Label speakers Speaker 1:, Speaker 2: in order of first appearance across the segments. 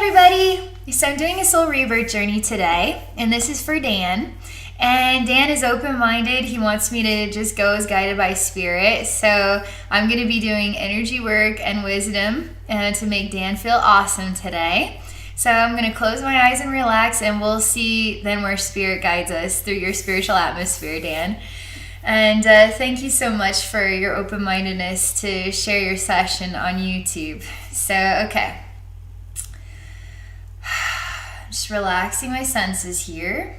Speaker 1: everybody! So I'm doing a Soul Rebirth Journey today, and this is for Dan. And Dan is open-minded. He wants me to just go as guided by spirit. So I'm going to be doing energy work and wisdom to make Dan feel awesome today. So I'm going to close my eyes and relax, and we'll see then where spirit guides us through your spiritual atmosphere, Dan. And thank you so much for your open-mindedness to share your session on YouTube. So, okay. Just relaxing my senses here.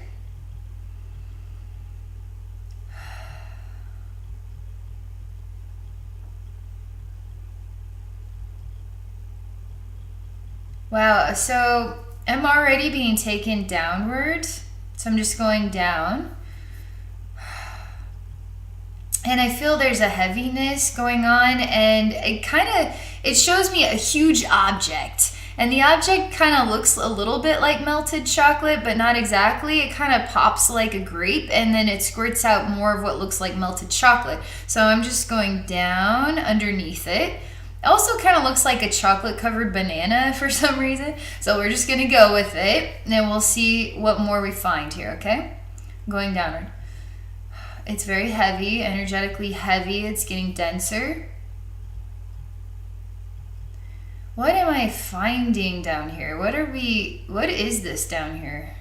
Speaker 1: Wow, so I'm already being taken downward. So I'm just going down. And I feel there's a heaviness going on, and it shows me a huge object. And the object kind of looks a little bit like melted chocolate, but not exactly. It kind of pops like a grape, and then it squirts out more of what looks like melted chocolate. So I'm just going down underneath it. It also kind of looks like a chocolate-covered banana for some reason. So we're just going to go with it, and then we'll see what more we find here, okay? Going downward. It's very heavy, energetically heavy. It's getting denser. What am I finding down here? What is this down here?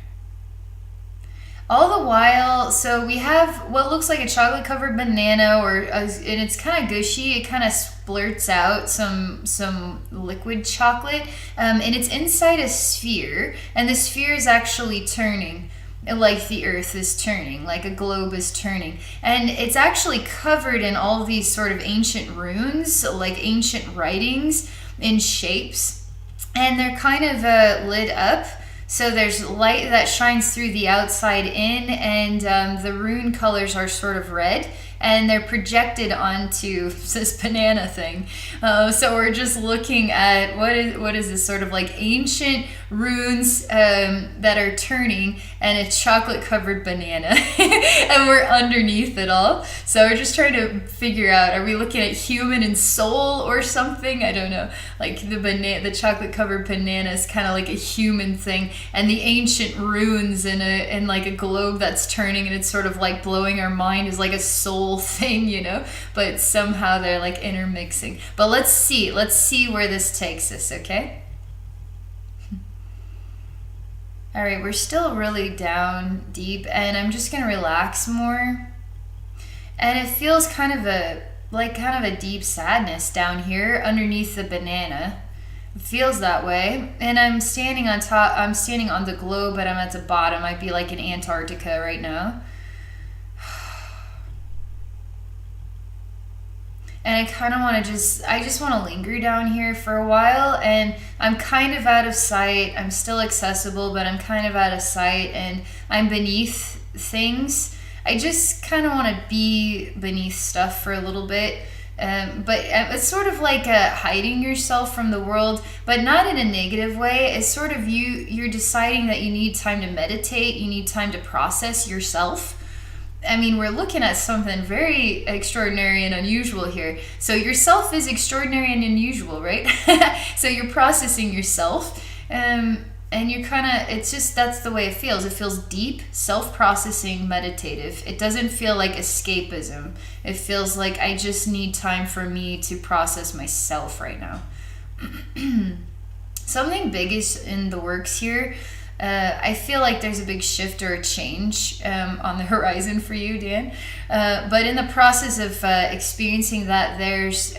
Speaker 1: All the while, so we have what looks like a chocolate covered banana, and it's kind of gushy. It kind of splurts out some liquid chocolate, and it's inside a sphere, and the sphere is actually turning like the earth is turning, like a globe is turning. And it's actually covered in all of these sort of ancient runes, like ancient writings in shapes, and they're kind of lit up, so there's light that shines through the outside in, and the rune colors are sort of red, and they're projected onto this banana thing. So we're just looking at what is this sort of like ancient runes that are turning, and a chocolate covered banana and we're underneath it all. So we're just trying to figure out, are we looking at human and soul or something? I don't know. Like the chocolate covered banana is kind of like a human thing, and the ancient runes in like a globe that's turning, and it's sort of like blowing our mind is like a soul thing, you know, but somehow they're like intermixing. But let's see where this takes us, okay? All right, we're still really down deep, and I'm just gonna relax more. And it feels kind of a deep sadness down here underneath the banana. It feels that way. And I'm standing on top, I'm standing on the globe, but I'm at the bottom. I'd be like in Antarctica right now. And I kind of want to I just want to linger down here for a while, and I'm kind of out of sight. I'm still accessible, but I'm kind of out of sight, and I'm beneath things. I just kind of want to be beneath stuff for a little bit. But it's sort of like hiding yourself from the world, but not in a negative way. It's sort of you're deciding that you need time to meditate, you need time to process yourself. I mean, we're looking at something very extraordinary and unusual here. So yourself is extraordinary and unusual, right? So you're processing yourself, and you're that's the way it feels. It feels deep, self-processing, meditative. It doesn't feel like escapism. It feels like I just need time for me to process myself right now. Something big is in the works here. I feel like there's a big shift or a change on the horizon for you, Dan. But in the process of experiencing that, there's,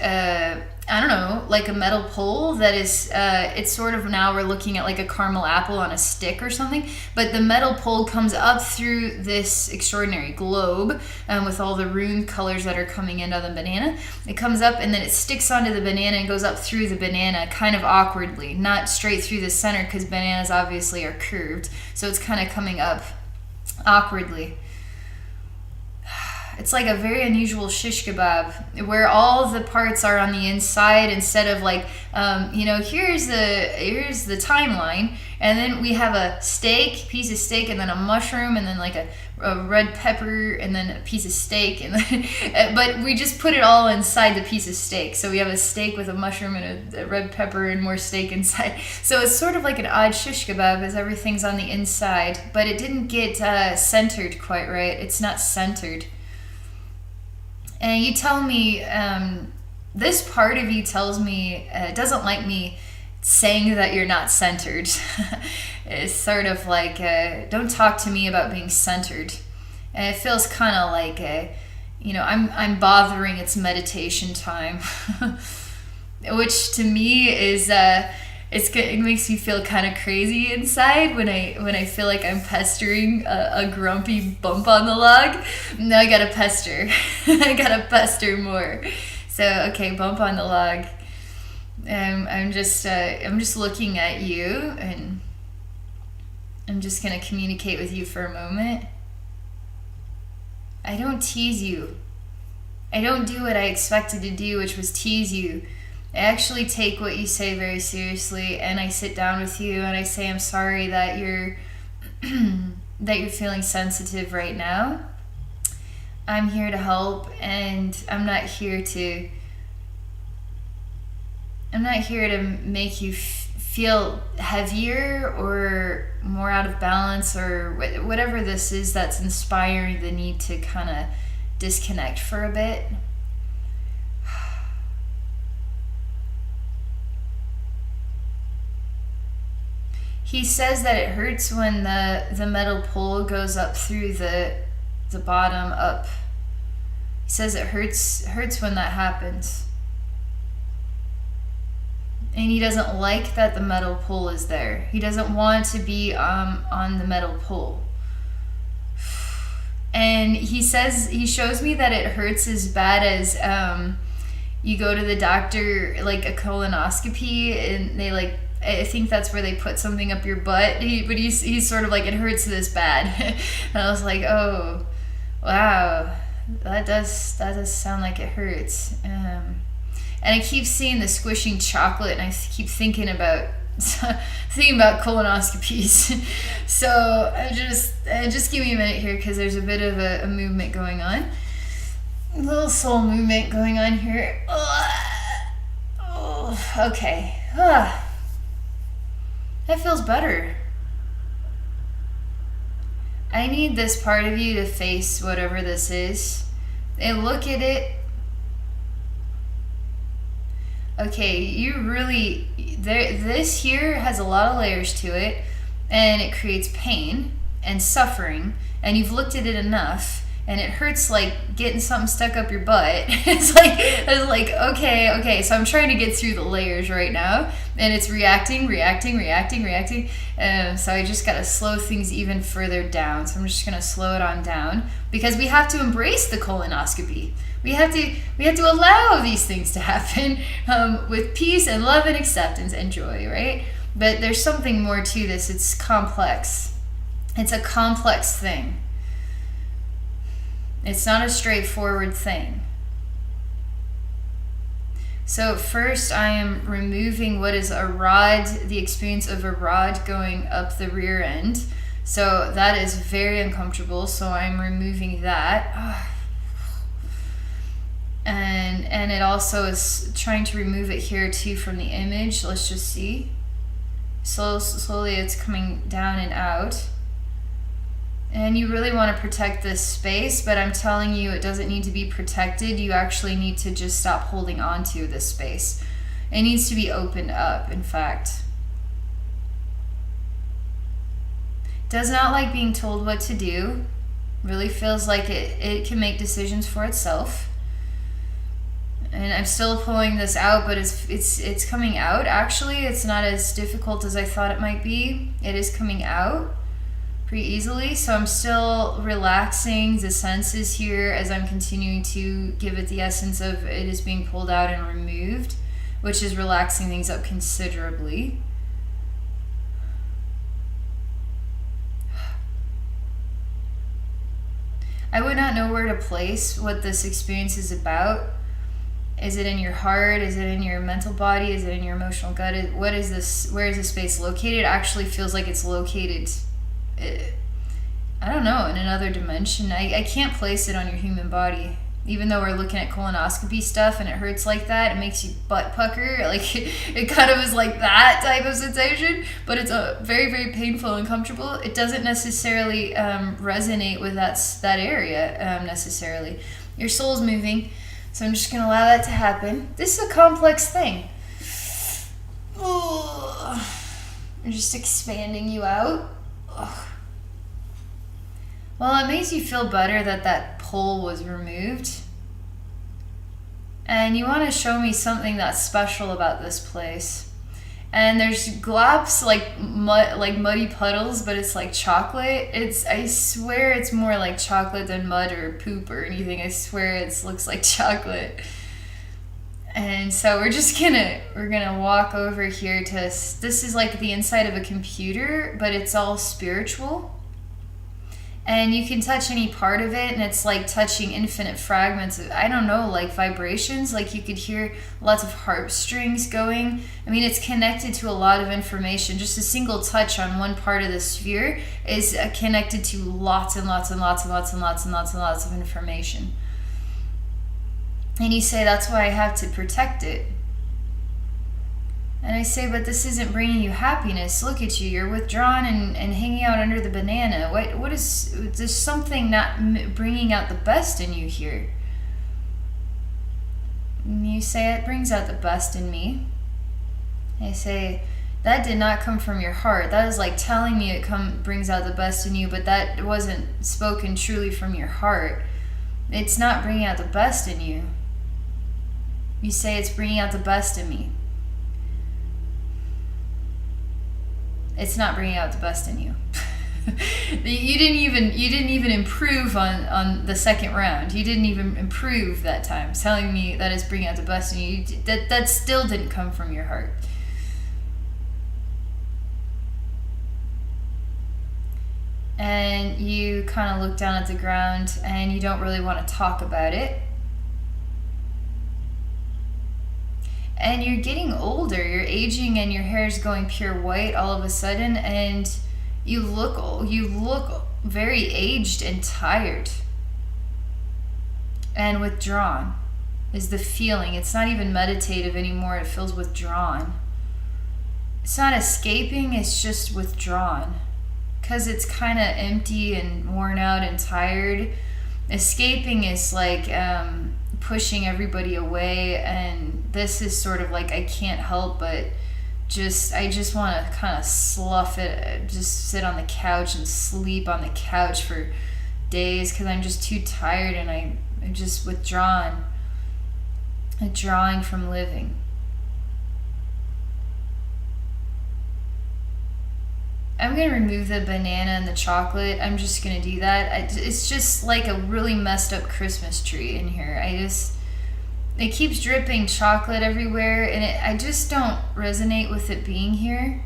Speaker 1: I don't know, like a metal pole that is, it's sort of now we're looking at like a caramel apple on a stick or something. But the metal pole comes up through this extraordinary globe with all the rune colors that are coming in on the banana. It comes up, and then it sticks onto the banana and goes up through the banana kind of awkwardly, not straight through the center, because bananas obviously are curved. So it's kind of coming up awkwardly. it's like a very unusual shish kebab where all the parts are on the inside instead of like, here's the timeline, and then we have a piece of steak, and then a mushroom, and then like a red pepper, and then a piece of steak, and then, but we just put it all inside the piece of steak. So we have a steak with a mushroom and a red pepper and more steak inside. So it's sort of like an odd shish kebab as everything's on the inside, but it didn't get centered quite right. It's not centered. And you tell me, this part of you tells me, doesn't like me saying that you're not centered. It's sort of like, don't talk to me about being centered. And it feels kind of like, I'm bothering its meditation time, which to me is, it makes me feel kind of crazy inside when I feel like I'm pestering a grumpy bump on the log. Now I gotta pester. I gotta pester more. So okay, bump on the log. I'm just looking at you, and I'm just gonna communicate with you for a moment. I don't tease you. I don't do what I expected to do, which was tease you. I actually take what you say very seriously, and I sit down with you and I say, I'm sorry that you're that you're feeling sensitive right now. I'm here to help, and I'm not here to make you feel heavier or more out of balance or whatever this is that's inspiring the need to kind of disconnect for a bit. He says that it hurts when the metal pole goes up through the bottom up. He says it hurts when that happens. And he doesn't like that the metal pole is there. He doesn't want to be on the metal pole. And he shows me that it hurts as bad as you go to the doctor, like a colonoscopy, and they like, I think that's where they put something up your butt. But he's sort of like, it hurts this bad. And I was like, oh, wow, that does sound like it hurts. And I keep seeing the squishing chocolate, and I keep thinking about colonoscopies. So just give me a minute here, because there's a bit of a movement going on, a little soul movement going on here. Oh, okay. That feels better. I need this part of you to face whatever this is and look at it. Okay, this here has a lot of layers to it, and it creates pain and suffering, and you've looked at it enough, and it hurts like getting something stuck up your butt. It's like, okay, so I'm trying to get through the layers right now, and it's reacting. So I just gotta slow things even further down. So I'm just gonna slow it on down, because we have to embrace the colonoscopy. We have to allow these things to happen with peace and love and acceptance and joy, right? But there's something more to this. It's complex. It's a complex thing. It's not a straightforward thing. So first I am removing what is a rod, the experience of a rod going up the rear end. So that is very uncomfortable. So I'm removing that. And it also is trying to remove it here too from the image. Let's just see. Slowly it's coming down and out. And you really want to protect this space, but I'm telling you, it doesn't need to be protected. You actually need to just stop holding on to this space. It needs to be opened up, in fact. Does not like being told what to do. Really feels like it can make decisions for itself. And I'm still pulling this out, but it's coming out. Actually, it's not as difficult as I thought it might be. It is coming out pretty easily. So I'm still relaxing the senses here as I'm continuing to give it the essence of it is being pulled out and removed, which is relaxing things up considerably. I would not know where to place what this experience is about, is it in your heart? Is it in your mental body? Is it in your emotional gut? What is this? Where is this space located? It actually feels like it's located, I don't know, in another dimension. I can't place it on your human body. Even though we're looking at colonoscopy stuff and it hurts like that, it makes you butt pucker. Like, it kind of is like that type of sensation, but it's a very, very painful and uncomfortable. It doesn't necessarily resonate with that area necessarily. Your soul's moving, so I'm just going to allow that to happen. This is a complex thing. I'm just expanding you out. Ugh. Well, it makes you feel better that pull was removed. And you want to show me something that's special about this place. And there's globs like muddy puddles, but it's like chocolate. I swear it's more like chocolate than mud or poop or anything. I swear it looks like chocolate. And so we're gonna walk over here to, this is like the inside of a computer, but it's all spiritual. And you can touch any part of it, and it's like touching infinite fragments of, I don't know, like vibrations. Like you could hear lots of harp strings going. I mean, it's connected to a lot of information. Just a single touch on one part of the sphere is connected to lots and lots and lots and lots and lots and lots and lots of information. And you say, that's why I have to protect it. And I say, but this isn't bringing you happiness. Look at you. You're withdrawn and hanging out under the banana. What is, there's something not bringing out the best in you here. And you say, it brings out the best in me. I say, that did not come from your heart. That is like telling me it brings out the best in you, but that wasn't spoken truly from your heart. It's not bringing out the best in you. You say, it's bringing out the best in me. It's not bringing out the best in you. You didn't even improve on the second round. You didn't even improve that time, telling me that it's bringing out the best in you. That still didn't come from your heart. And you kind of look down at the ground and you don't really want to talk about it. And you're getting older, you're aging, and your hair is going pure white all of a sudden, and you look very aged and tired and withdrawn is the feeling. It's not even meditative anymore. It feels withdrawn. It's not escaping, it's just withdrawn, because it's kind of empty and worn out and tired. Escaping is like pushing everybody away, and this is sort of like, I can't help but I just want to kind of slough it, just sit on the couch and sleep on the couch for days, because I'm just too tired, and I'm just withdrawn from living. I'm going to remove the banana and the chocolate. I'm just going to do that. It's just like a really messed up Christmas tree in here. It keeps dripping chocolate everywhere, and I just don't resonate with it being here.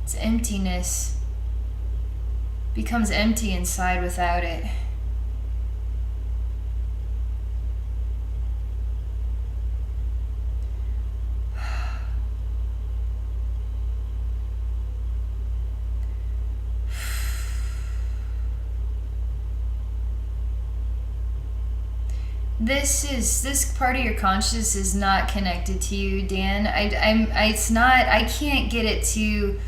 Speaker 1: It's emptiness. Becomes empty inside without it. This part of your consciousness is not connected to you, Dan. I can't get it to.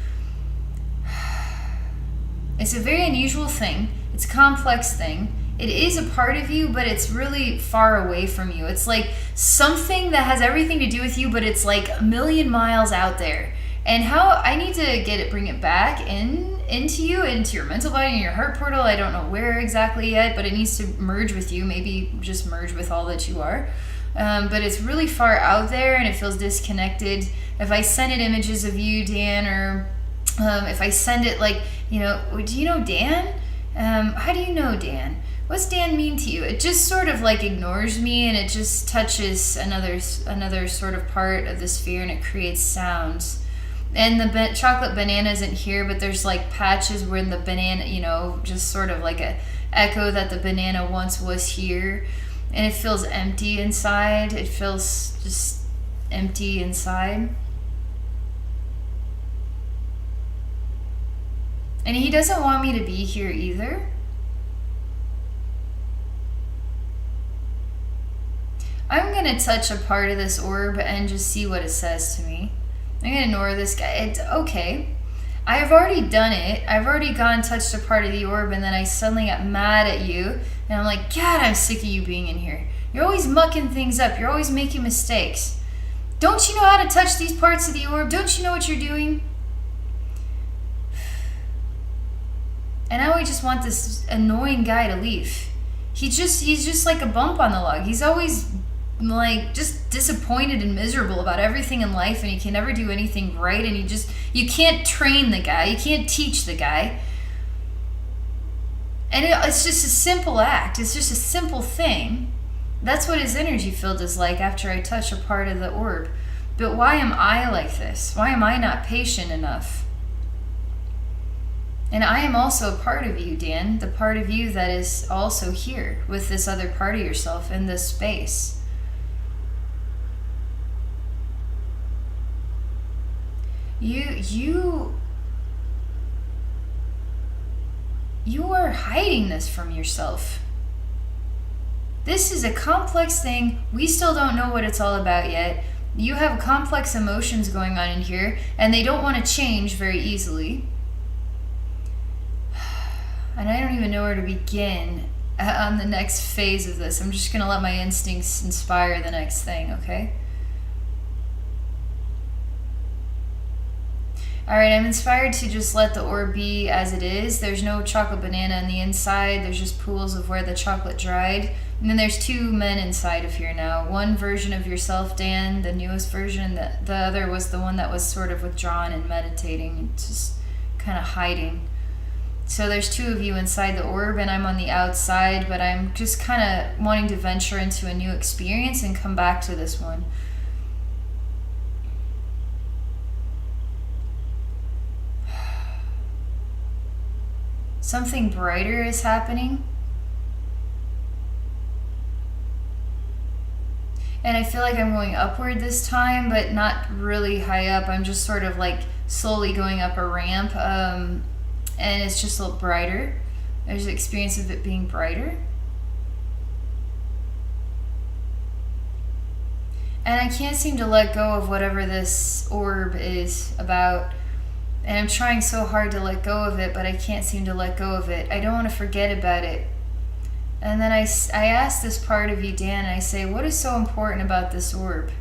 Speaker 1: It's a very unusual thing. It's a complex thing. It is a part of you, but it's really far away from you. It's like something that has everything to do with you, but it's like a million miles out there. And how I need to bring it back into you, into your mental body and your heart portal. I don't know where exactly yet, but it needs to merge with you. Maybe just merge with all that you are. But it's really far out there, and it feels disconnected. If I send it images of you, Dan, or if I send it like, do you know Dan? How do you know Dan? What's Dan mean to you? It just sort of like ignores me, and it just touches another sort of part of the sphere, and it creates sounds. And the chocolate banana isn't here, but there's like patches where the banana, you know, just sort of like a echo that the banana once was here. And it feels empty inside. It feels just empty inside. And he doesn't want me to be here either. I'm going to touch a part of this orb and just see what it says to me. I'm going to ignore this guy. It's okay. I've already done it. I've already gone touched a part of the orb, and then I suddenly got mad at you. And I'm like, God, I'm sick of you being in here. You're always mucking things up. You're always making mistakes. Don't you know how to touch these parts of the orb? Don't you know what you're doing? And now I just want this annoying guy to leave. He's just like a bump on the log. He's always like just disappointed and miserable about everything in life, and he can never do anything right, and you can't train the guy, you can't teach the guy. And it's just a simple act. It's just a simple thing. That's what his energy field is like after I touch a part of the orb. But why am I like this? Why am I not patient enough? And I am also a part of you, Dan, the part of you that is also here with this other part of yourself in this space. You are hiding this from yourself. This is a complex thing. We still don't know what it's all about yet. You have complex emotions going on in here, and they don't want to change very easily. And I don't even know where to begin on the next phase of this. I'm just going to let my instincts inspire the next thing, okay? Alright, I'm inspired to just let the orb be as it is. There's no chocolate banana on the inside. There's just pools of where the chocolate dried. And then there's two men inside of here now. One version of yourself, Dan, the newest version. The other was the one that was sort of withdrawn and meditating and just kind of hiding. So there's two of you inside the orb, and I'm on the outside, but I'm just kind of wanting to venture into a new experience and come back to this one. Something brighter is happening. And I feel like I'm going upward this time, but not really high up. I'm just sort of like slowly going up a ramp. And it's just a little brighter. There's an experience of it being brighter. And I can't seem to let go of whatever this orb is about. And I'm trying so hard to let go of it, but I can't seem to let go of it. I don't want to forget about it. And then I ask this part of you, Dan, and I say, what is so important about this orb?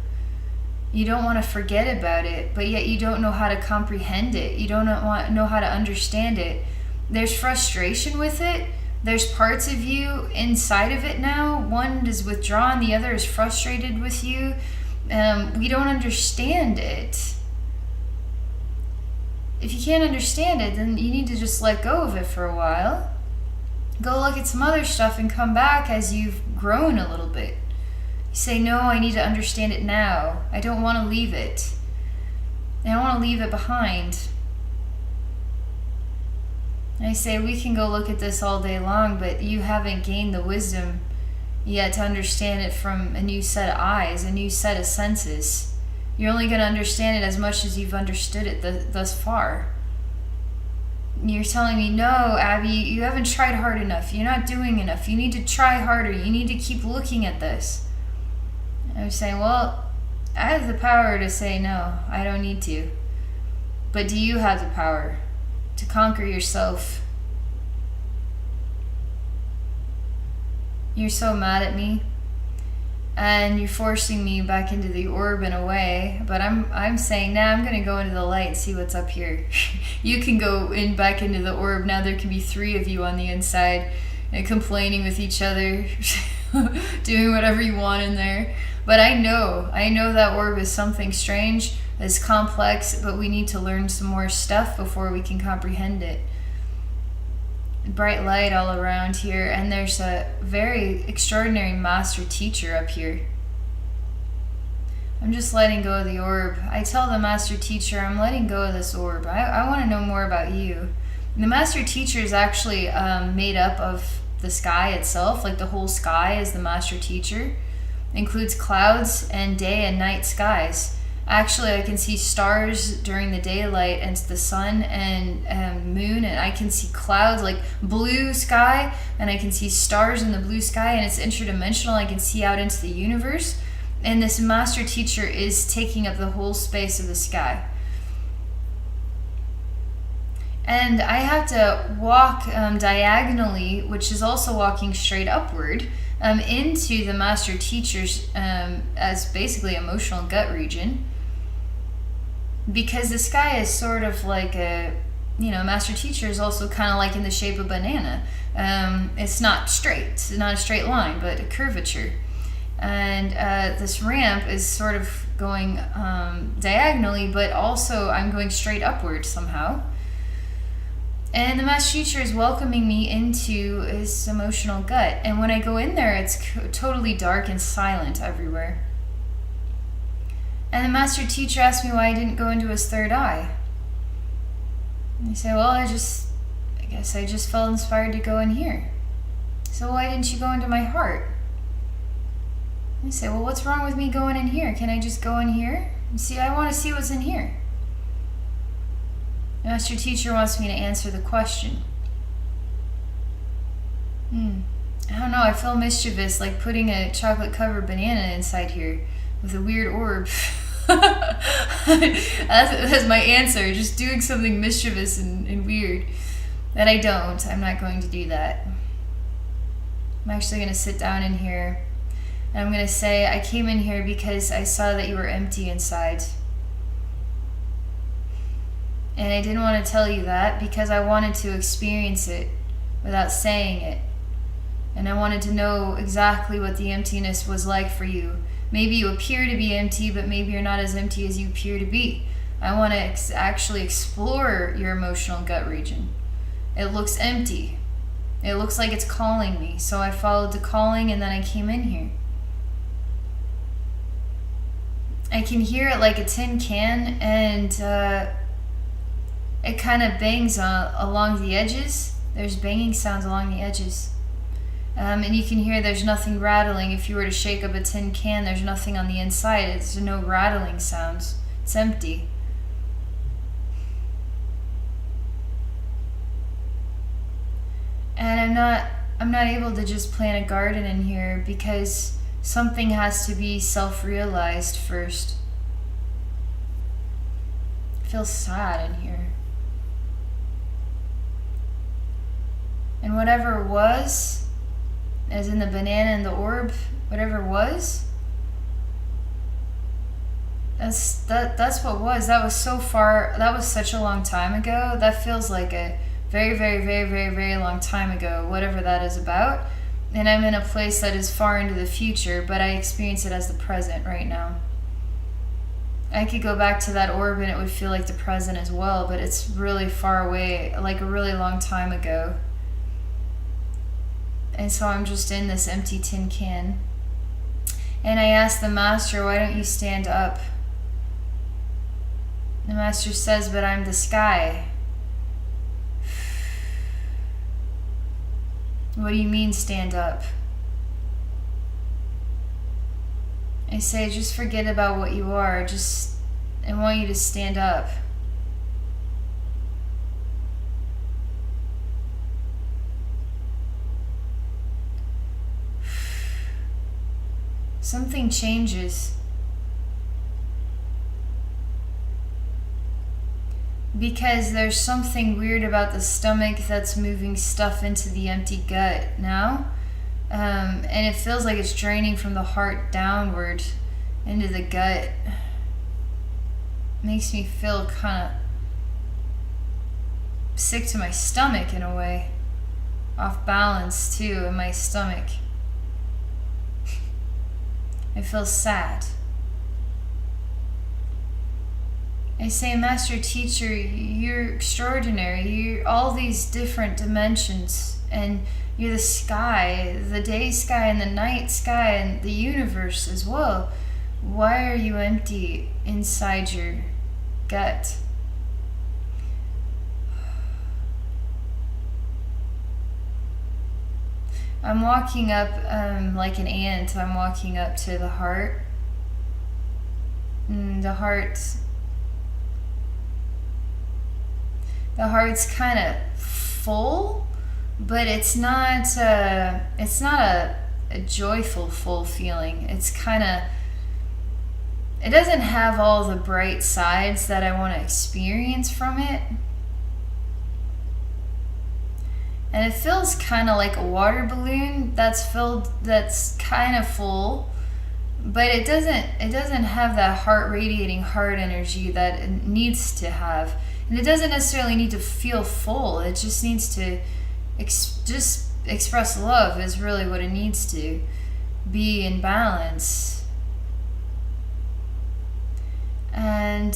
Speaker 1: You don't want to forget about it, but yet you don't know how to comprehend it. You don't know how to understand it. There's frustration with it. There's parts of you inside of it now. One is withdrawn, the other is frustrated with you. We don't understand it. If you can't understand it, then you need to just let go of it for a while. Go look at some other stuff and come back as you've grown a little bit. You say, no, I need to understand it now. I don't want to leave it. I don't want to leave it behind. And I say, we can go look at this all day long, but you haven't gained the wisdom yet to understand it from a new set of eyes, a new set of senses. You're only going to understand it as much as you've understood it thus far. You're telling me, no, Abby, you haven't tried hard enough. You're not doing enough. You need to try harder. You need to keep looking at this. I'm saying, well, I have the power to say no, I don't need to. But do you have the power to conquer yourself? You're so mad at me. And you're forcing me back into the orb in a way, but I'm saying, nah, I'm gonna go into the light and see what's up here. You can go back into the orb. Now there can be three of you on the inside and complaining with each other, doing whatever you want in there. But I know that orb is something strange, it's complex, but we need to learn some more stuff before we can comprehend it. Bright light all around here, and there's a very extraordinary master teacher up here. I'm just letting go of the orb. I tell the Master Teacher, I'm letting go of this orb. I want to know more about you. And the Master Teacher is actually made up of the sky itself. Like the whole sky is the Master Teacher. It includes clouds and day and night skies. Actually, I can see stars during the daylight and the sun and moon, and I can see clouds, like blue sky, and I can see stars in the blue sky, and it's interdimensional. I can see out into the universe, and this Master Teacher is taking up the whole space of the sky. And I have to walk diagonally, which is also walking straight upward, into the Master Teacher's as basically emotional gut region. Because the sky is sort of like Master Teacher is also kind of like in the shape of a banana. It's not straight. It's not a straight line, but a curvature. And this ramp is sort of going diagonally, but also I'm going straight upward somehow. And the Master Teacher is welcoming me into his emotional gut. And when I go in there, it's totally dark and silent everywhere. And the Master Teacher asked me why I didn't go into his third eye. And I say, well, I guess I just felt inspired to go in here. So why didn't you go into my heart? And I say, well, what's wrong with me going in here? Can I just go in here? And see, I want to see what's in here. The Master Teacher wants me to answer the question. I don't know, I feel mischievous, like putting a chocolate-covered banana inside here with a weird orb. That's my answer, just doing something mischievous and weird. That I don't. I'm not going to do that. I'm actually going to sit down in here, and I'm going to say, I came in here because I saw that you were empty inside. And I didn't want to tell you that because I wanted to experience it without saying it. And I wanted to know exactly what the emptiness was like for you. Maybe you appear to be empty, but maybe you're not as empty as you appear to be. I want to actually explore your emotional gut region. It looks empty. It looks like it's calling me. So I followed the calling and then I came in here. I can hear it like a tin can, and it kind of bangs along the edges. There's banging sounds along the edges. And you can hear there's nothing rattling. If you were to shake up a tin can, there's nothing on the inside. There's no rattling sounds. It's empty. And I'm not able to just plant a garden in here because something has to be self-realized first. I feel sad in here. And whatever was, as in the banana and the orb, whatever was, that's what was. That was so far, that was such a long time ago. That feels like a very, very, very, very, very long time ago, whatever that is about. And I'm in a place that is far into the future, but I experience it as the present right now. I could go back to that orb and it would feel like the present as well, but it's really far away, like a really long time ago. And so I'm just in this empty tin can. And I asked the Master, why don't you stand up? The Master says, but I'm the sky. What do you mean, stand up? I say, just forget about what you are. I want you to stand up. Something changes. Because there's something weird about the stomach that's moving stuff into the empty gut now. And it feels like it's draining from the heart downward into the gut. Makes me feel kind of sick to my stomach in a way. Off balance too in my stomach. I feel sad. I say, Master Teacher, you're extraordinary. You're all these different dimensions, and you're the sky, the day sky and the night sky and the universe as well. Why are you empty inside your gut? I'm walking up like an ant. I'm walking up to the heart. The heart's kind of full, but it's not a joyful full feeling. It's kind of, it doesn't have all the bright sides that I want to experience from it. And it feels kind of like a water balloon that's kind of full, but it doesn't have that heart radiating heart energy that it needs to have. And it doesn't necessarily need to feel full. It just needs to just express love is really what it needs to be in balance. And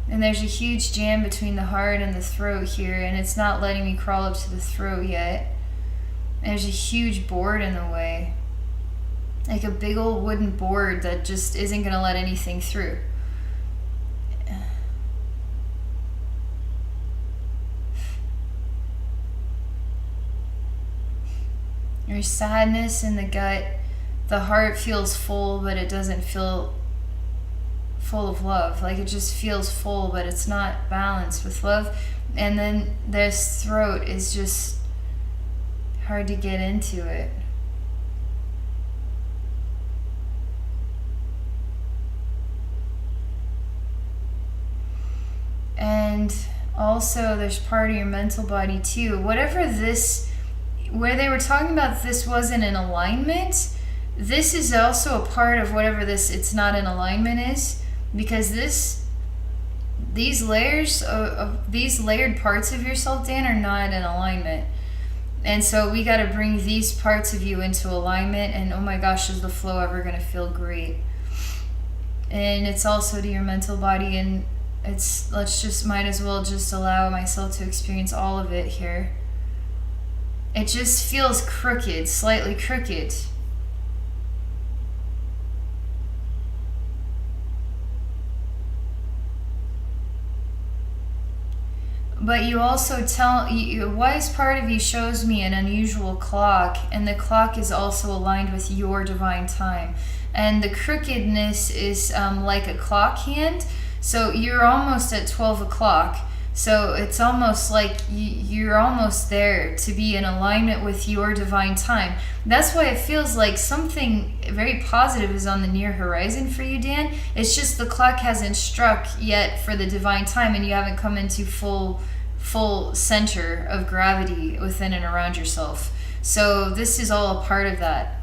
Speaker 1: there's a huge jam between the heart and the throat here, and it's not letting me crawl up to the throat yet. There's a huge board in the way. Like a big old wooden board that just isn't going to let anything through. There's sadness in the gut. The heart feels full, but it doesn't feel full of love. Like it just feels full, but it's not balanced with love. And then this throat is just hard to get into it. And also there's part of your mental body too. Whatever this, where they were talking about this wasn't in alignment, this is also a part of whatever this it's not in alignment is, because these layers of these layered parts of yourself, Dan, are not in alignment. And so we got to bring these parts of you into alignment, and oh my gosh, is the flow ever going to feel great. And it's also to your mental body, and might as well just allow myself to experience all of it here. It just feels crooked, slightly crooked. But you also a wise part of you shows me an unusual clock, and the clock is also aligned with your divine time. And the crookedness is like a clock hand. So you're almost at 12 o'clock. So it's almost like you're almost there to be in alignment with your divine time. That's why it feels like something very positive is on the near horizon for you, Dan. It's just the clock hasn't struck yet for the divine time, and you haven't come into full center of gravity within and around yourself. So this is all a part of that.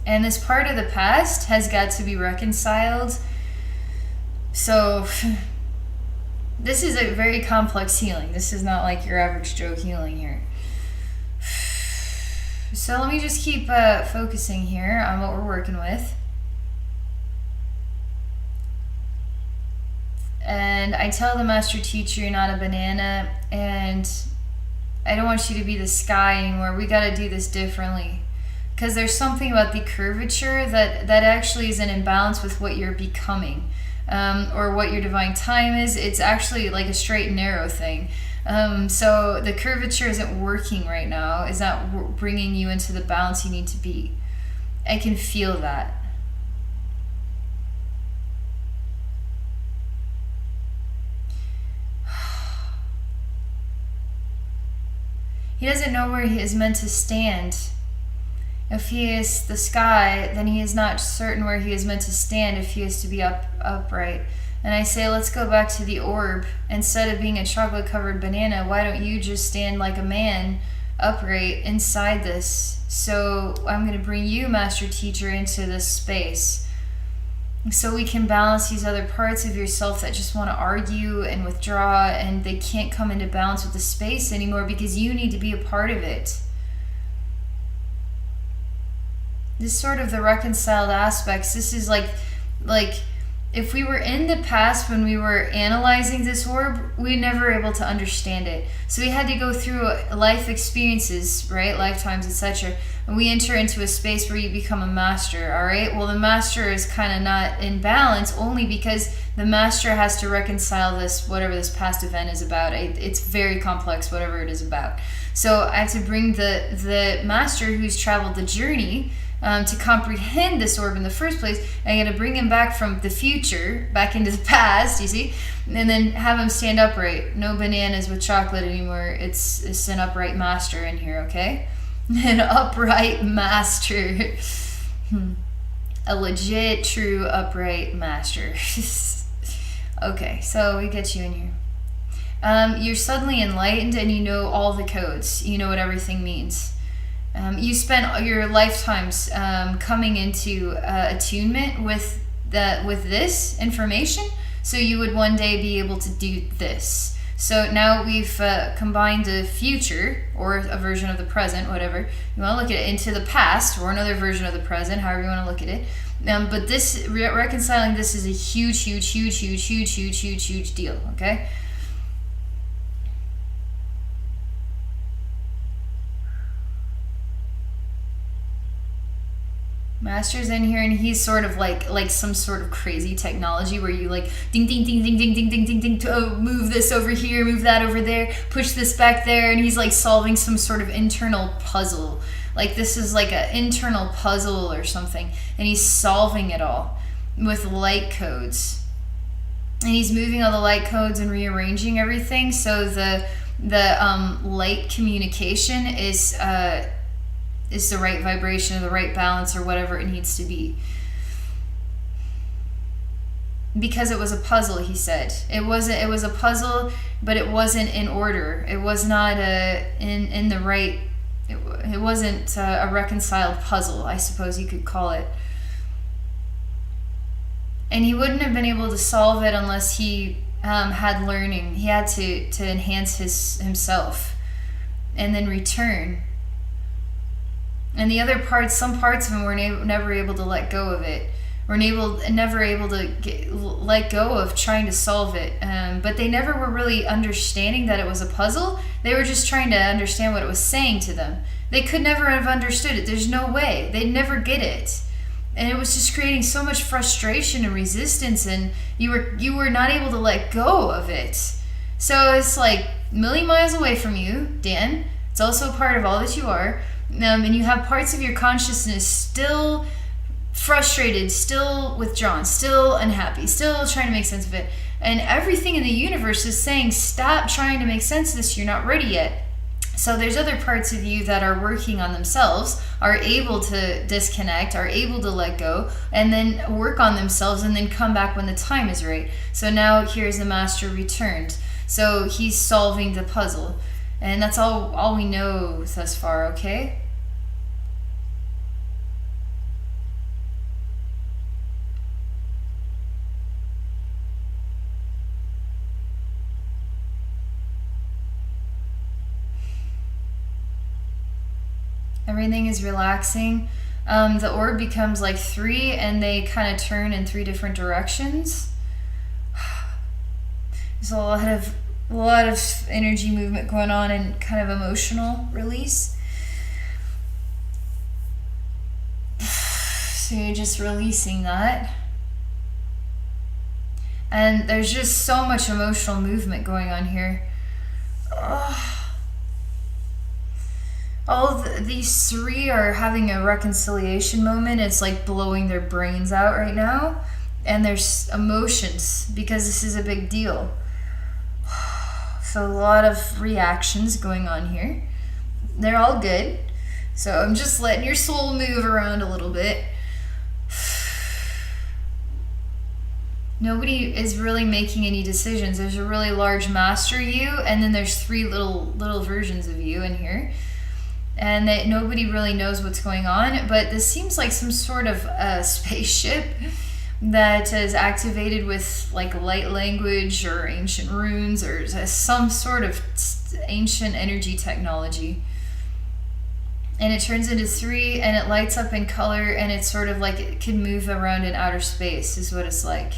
Speaker 1: And this part of the past has got to be reconciled. So this is a very complex healing. This is not like your average Joe healing here. So let me just keep focusing here on what we're working with. And I tell the master teacher, you're not a banana, and I don't want you to be the sky anymore. We got to do this differently. Because there's something about the curvature that actually is in imbalance with what you're becoming, or what your divine time is. It's actually like a straight and narrow thing. So the curvature isn't working right now. It's not bringing you into the balance you need to be. I can feel that. He doesn't know where he is meant to stand. If he is the sky, then he is not certain where he is meant to stand if he is to be upright. And I say, let's go back to the orb. Instead of being a chocolate-covered banana, why don't you just stand like a man upright inside this? So I'm going to bring you, Master Teacher, into this space. So we can balance these other parts of yourself that just want to argue and withdraw, and they can't come into balance with the space anymore because you need to be a part of it. This is sort of the reconciled aspects. This is like if we were in the past when we were analyzing this orb, we never were able to understand it. So we had to go through life experiences, right? Lifetimes, etc. And we enter into a space where you become a master, all right? Well, the master is kind of not in balance only because the master has to reconcile this, whatever this past event is about. It's very complex, whatever it is about. So I have to bring the master who's traveled the journey to comprehend this orb in the first place. I got to bring him back from the future back into the past, you see, and then have him stand upright. No bananas with chocolate anymore. It's an upright master in here, okay? An upright master. A legit, true, upright master. Okay, so we get you in here. You're suddenly enlightened and you know all the codes. You know what everything means. You spent your lifetimes coming into attunement with this information, so you would one day be able to do this. So now we've combined the future, or a version of the present, whatever you want to look at it, into the past, or another version of the present, however you want to look at it. But this reconciling this is a huge deal. Okay. Master's in here, and he's sort of like some sort of crazy technology where you like ding ding ding ding ding ding ding ding ding to move this over here, move that over there, push this back there, and he's like solving some sort of internal puzzle. Like this is like an internal puzzle or something, and he's solving it all with light codes. And he's moving all the light codes and rearranging everything so the light communication is the right vibration or the right balance or whatever it needs to be. Because it was a puzzle, he said. It was a puzzle, but it wasn't in order. It was not in the right, it wasn't a reconciled puzzle, I suppose you could call it. And he wouldn't have been able to solve it unless he had learning. He had to enhance himself and then return. And the other parts, some parts of him were never able to let go of it. Were never able to let go of trying to solve it. But they never were really understanding that it was a puzzle. They were just trying to understand what it was saying to them. They could never have understood it. There's no way. They'd never get it. And it was just creating so much frustration and resistance, and you were not able to let go of it. So it's like a million miles away from you, Dan. It's also a part of all that you are. And you have parts of your consciousness still frustrated, still withdrawn, still unhappy, still trying to make sense of it. And everything in the universe is saying, stop trying to make sense of this. You're not ready yet. So there's other parts of you that are working on themselves, are able to disconnect, are able to let go, and then work on themselves and then come back when the time is right. So now here's the master returned. So he's solving the puzzle. And that's all we know thus far, okay? Everything is relaxing. The orb becomes like 3, and they kind of turn in 3 different directions. There's a lot of energy movement going on and kind of emotional release. So you're just releasing that. And there's just so much emotional movement going on here. These 3 are having a reconciliation moment. It's like blowing their brains out right now. And there's emotions because this is a big deal. So a lot of reactions going on here. They're all good. So I'm just letting your soul move around a little bit. Nobody is really making any decisions. There's a really large master you, and then there's 3 little versions of you in here. And that nobody really knows what's going on, but this seems like some sort of spaceship that is activated with like light language or ancient runes or some sort of ancient energy technology. And it turns into 3, and it lights up in color, and it's sort of like it can move around in outer space is what it's like.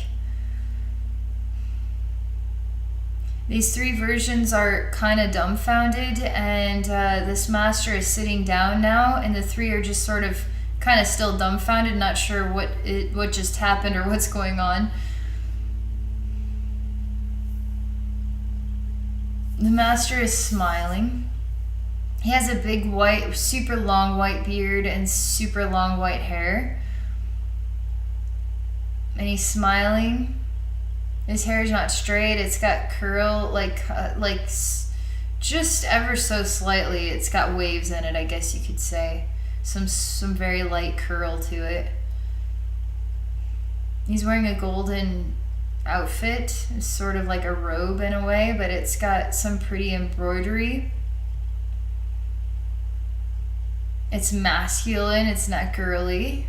Speaker 1: These three versions are kind of dumbfounded, and this master is sitting down now, and the three are just sort of kind of still dumbfounded, not sure what just happened or what's going on. The master is smiling. He has a big white, super long white beard and super long white hair. And he's smiling. His hair is not straight. It's got curl, like just ever so slightly. It's got waves in it, I guess you could say. Some very light curl to it. He's wearing a golden outfit. It's sort of like a robe in a way, but it's got some pretty embroidery. It's masculine. It's not girly.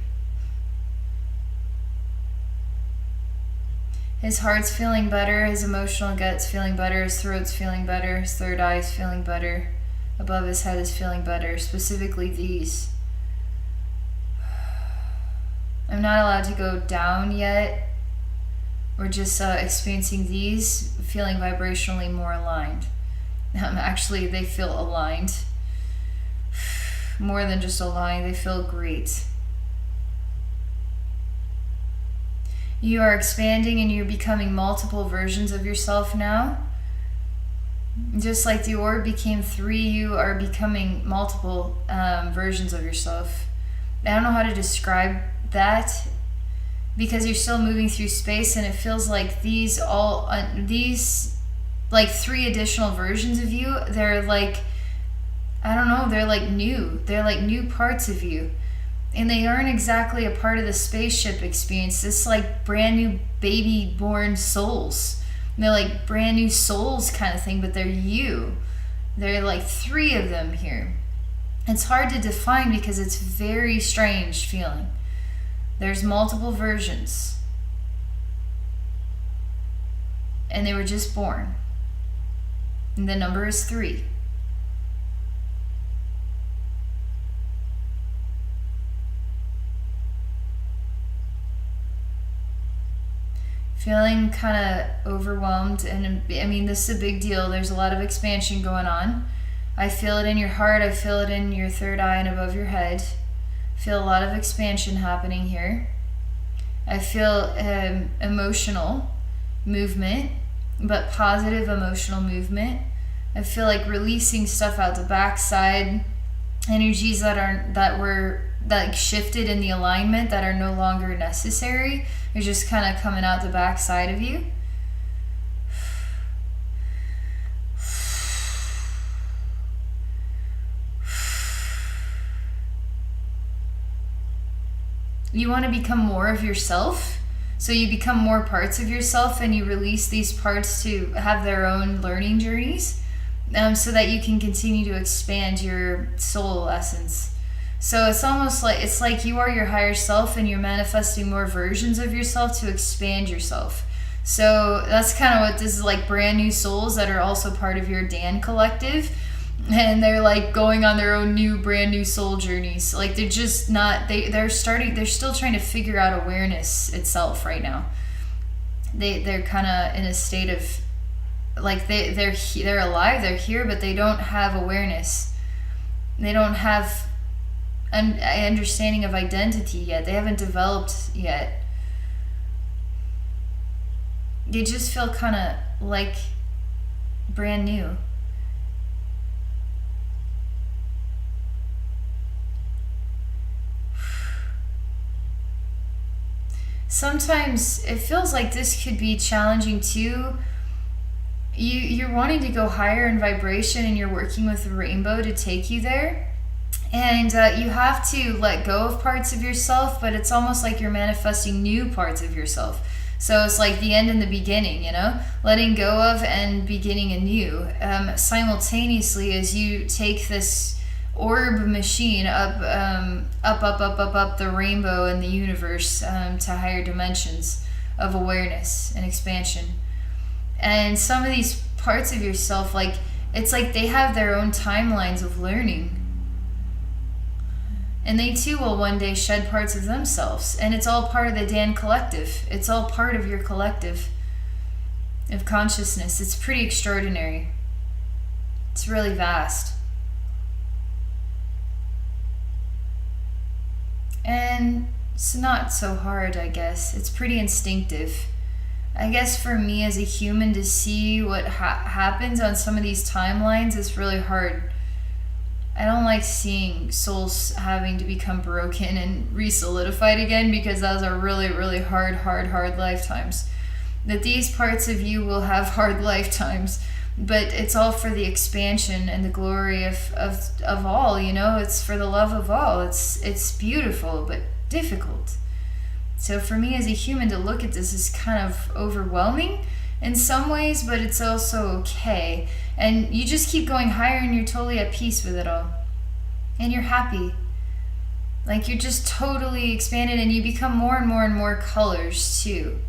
Speaker 1: His heart's feeling better, his emotional gut's feeling better, his throat's feeling better, his third eye's feeling better, above his head is feeling better, specifically these. I'm not allowed to go down yet. We're just experiencing these, feeling vibrationally more aligned. Actually, they feel aligned. More than just aligned, they feel great. You are expanding and you're becoming multiple versions of yourself now. Just like the orb became 3, you are becoming multiple versions of yourself. I don't know how to describe that because you're still moving through space, and it feels like these like 3 additional versions of you, they're like, I don't know, they're like new. They're like new parts of you. And they aren't exactly a part of the spaceship experience. It's like brand new baby born souls. And they're like brand new souls kind of thing, but they're you. There are like 3 of them here. It's hard to define because it's very strange feeling. There's multiple versions. And they were just born. And the number is 3. Feeling kind of overwhelmed, and I mean, this is a big deal. There's a lot of expansion going on. I feel it in your heart. I feel it in your third eye and above your head. Feel a lot of expansion happening here. I feel emotional movement, but positive emotional movement. I feel like releasing stuff out the backside, energies that shifted in the alignment that are no longer necessary. They're just kind of coming out the backside of you. You want to become more of yourself. So you become more parts of yourself, and you release these parts to have their own learning journeys, so that you can continue to expand your soul essence. So it's almost like, it's like you are your higher self, and you're manifesting more versions of yourself to expand yourself. So that's kind of what this is like, brand new souls that are also part of your Dan collective. And they're like going on their own new brand new soul journeys. Like they're just not, they're still trying to figure out awareness itself right now. They're kind of in a state of like they're alive, they're here, but they don't have awareness. They don't have an understanding of identity yet. They haven't developed yet. They just feel kind of like brand new. Sometimes it feels like this could be challenging too. You're wanting to go higher in vibration, and you're working with the rainbow to take you there. And you have to let go of parts of yourself, but it's almost like you're manifesting new parts of yourself. So it's like the end and the beginning, you know, letting go of and beginning anew, simultaneously as you take this orb machine up the rainbow and the universe, to higher dimensions of awareness and expansion. And some of these parts of yourself, like it's like they have their own timelines of learning, and they too will one day shed parts of themselves. And it's all part of the Dan collective. It's all part of your collective. of consciousness. It's pretty extraordinary. It's really vast. And it's not so hard, I guess. It's pretty instinctive. I guess for me as a human to see what happens on some of these timelines is really hard. I don't like seeing souls having to become broken and re-solidified again, because those are really, really hard lifetimes. That these parts of you will have hard lifetimes, but it's all for the expansion and the glory of all, you know? It's for the love of all. It's beautiful, but difficult. So for me as a human to look at this is kind of overwhelming in some ways, but it's also okay. And you just keep going higher and you're totally at peace with it all. And you're happy. Like you're just totally expanded, and you become more and more colors too.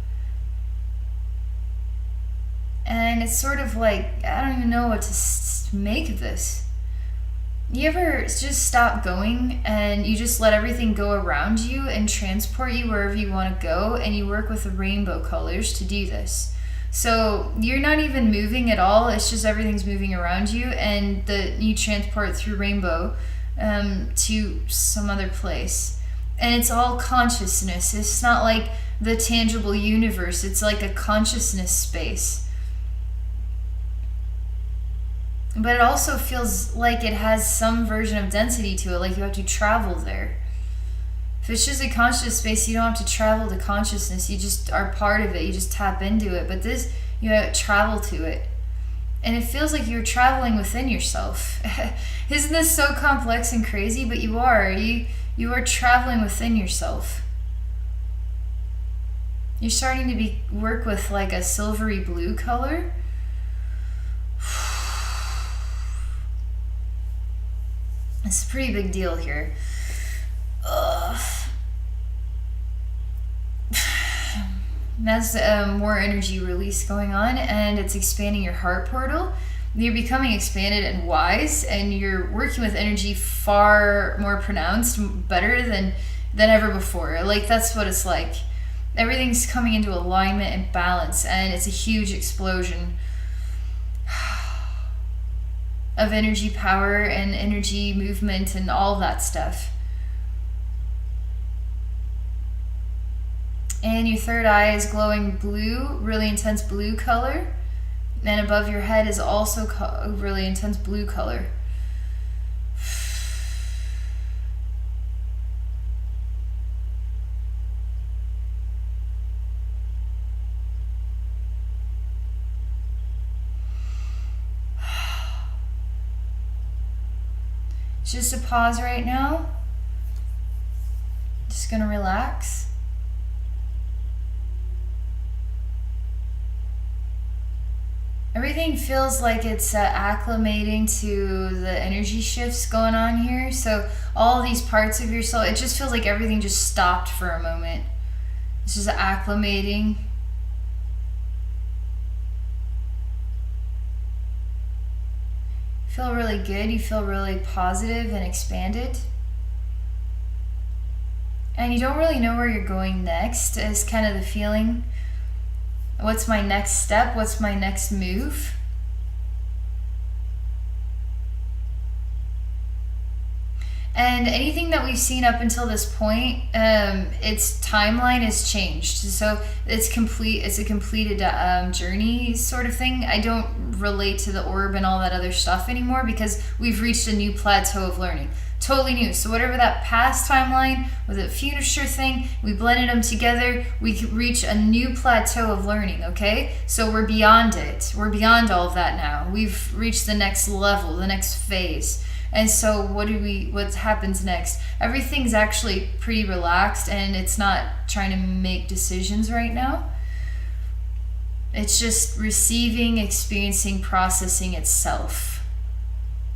Speaker 1: And it's sort of like, I don't even know what to make of this. You ever just stop going and you just let everything go around you and transport you wherever you want to go, and you work with the rainbow colors to do this? So you're not even moving at all, it's just everything's moving around you, and you transport through rainbow to some other place. And it's all consciousness. It's not like the tangible universe, it's like a consciousness space. But it also feels like it has some version of density to it, like you have to travel there. If it's just a conscious space, you don't have to travel to consciousness. You just are part of it. You just tap into it. But this, you have to travel to it. And it feels like you're traveling within yourself. Isn't this so complex and crazy? But you are. You are traveling within yourself. You're starting to work with like a silvery blue color. It's a pretty big deal here. That's more energy release going on, and it's expanding your heart portal. You're becoming expanded and wise, and you're working with energy far more pronounced, better than ever before. Like, that's what it's like. Everything's coming into alignment and balance, and it's a huge explosion of energy power and energy movement and all that stuff. And your third eye is glowing blue, really intense blue color. And above your head is also a really intense blue color. Just a pause right now. Just gonna relax. Everything feels like it's acclimating to the energy shifts going on here. So all these parts of your soul, it just feels like everything just stopped for a moment. It's just acclimating. You feel really good. You feel really positive and expanded. And you don't really know where you're going next, is kind of the feeling. What's my next step? What's my next move? And anything that we've seen up until this point, its timeline is changed. So it's complete. It's a completed journey sort of thing. I don't relate to the orb and all that other stuff anymore, because we've reached a new plateau of learning. Totally new. So whatever that past timeline was, a future thing, we blended them together, we could reach a new plateau of learning, okay? So we're beyond it. We're beyond all of that now. We've reached the next level, the next phase. And so what happens next? Everything's actually pretty relaxed, and it's not trying to make decisions right now. It's just receiving, experiencing, processing itself.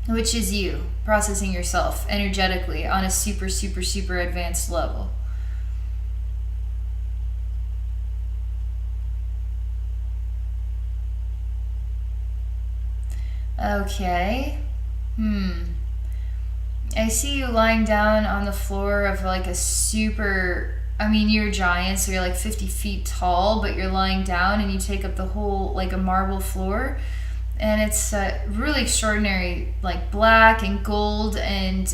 Speaker 1: Which is you, processing yourself energetically on a super advanced level. Okay. I see you lying down on the floor of like a super I mean, you're a giant, so you're like 50 feet tall, but you're lying down and you take up the whole, like a marble floor. And it's really extraordinary, like black and gold and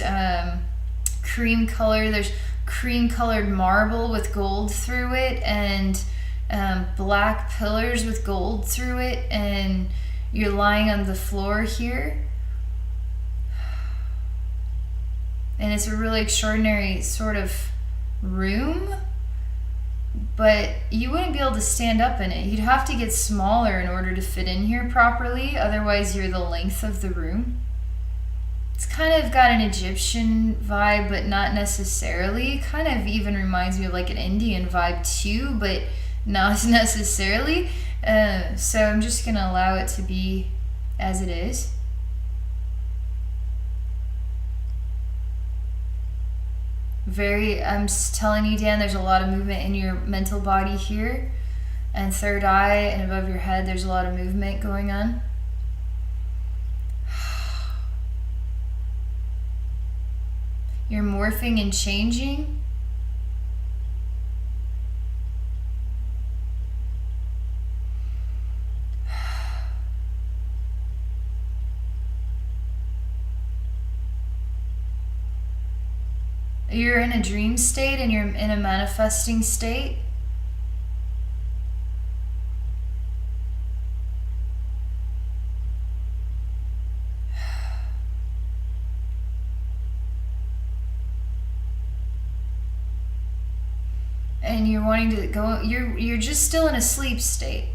Speaker 1: cream color. There's cream colored marble with gold through it, and black pillars with gold through it, and you're lying on the floor here. And it's a really extraordinary sort of room, but you wouldn't be able to stand up in it. You'd have to get smaller in order to fit in here properly, otherwise you're the length of the room. It's kind of got an Egyptian vibe, but not necessarily. Kind of even reminds me of like an Indian vibe too, but not necessarily. So I'm just going to allow it to be as it is. I'm just telling you, Dan, there's a lot of movement in your mental body here. And third eye and above your head, there's a lot of movement going on. You're morphing and changing. You're in a dream state and you're in a manifesting state. And you're wanting to go, you're just still in a sleep state.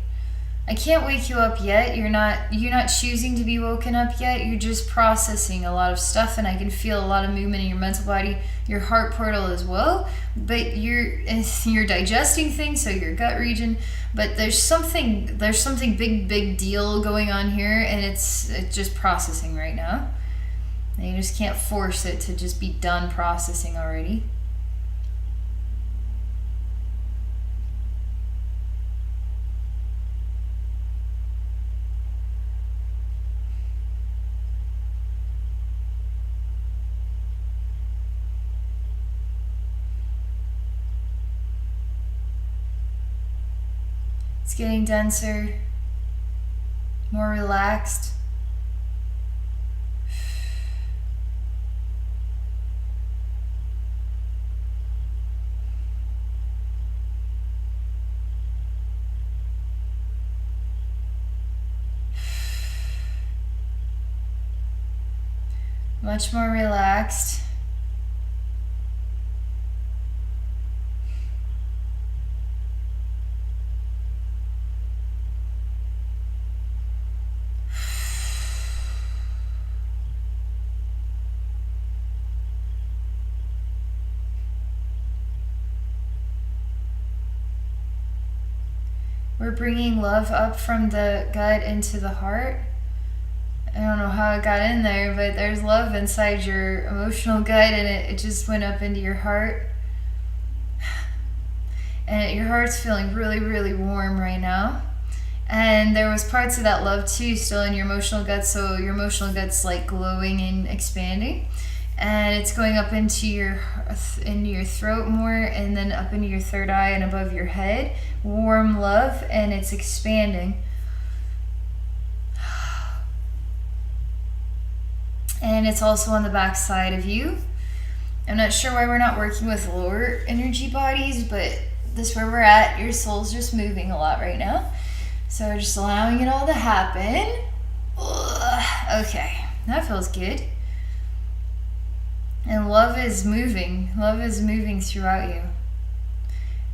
Speaker 1: I can't wake you up yet. You're not choosing to be woken up yet. You're just processing a lot of stuff, and I can feel a lot of movement in your mental body, your heart portal as well. But you're digesting things, so your gut region. But there's something big deal going on here, and it's just processing right now. And you just can't force it to just be done processing already. It's getting denser, more relaxed. Much more relaxed. We're bringing love up from the gut into the heart. I don't know how it got in there, but there's love inside your emotional gut, and it just went up into your heart. And your heart's feeling really, really warm right now. And there was parts of that love too still in your emotional gut, so your emotional gut's like glowing and expanding. And it's going up into your throat more, and then up into your third eye and above your head. Warm love, and it's expanding. And it's also on the back side of you. I'm not sure why we're not working with lower energy bodies, but this is where we're at. Your soul's just moving a lot right now. So we're just allowing it all to happen. Ugh. Okay, that feels good. And love is moving. Love is moving throughout you.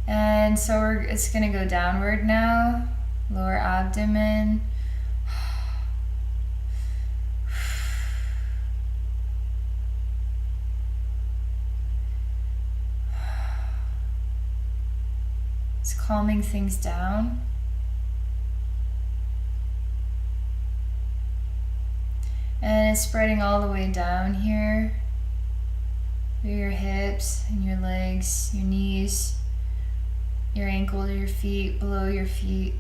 Speaker 1: And so it's going to go downward now. Lower abdomen. It's calming things down. And it's spreading all the way down here. Through your hips and your legs, your knees, your ankles, your feet, below your feet,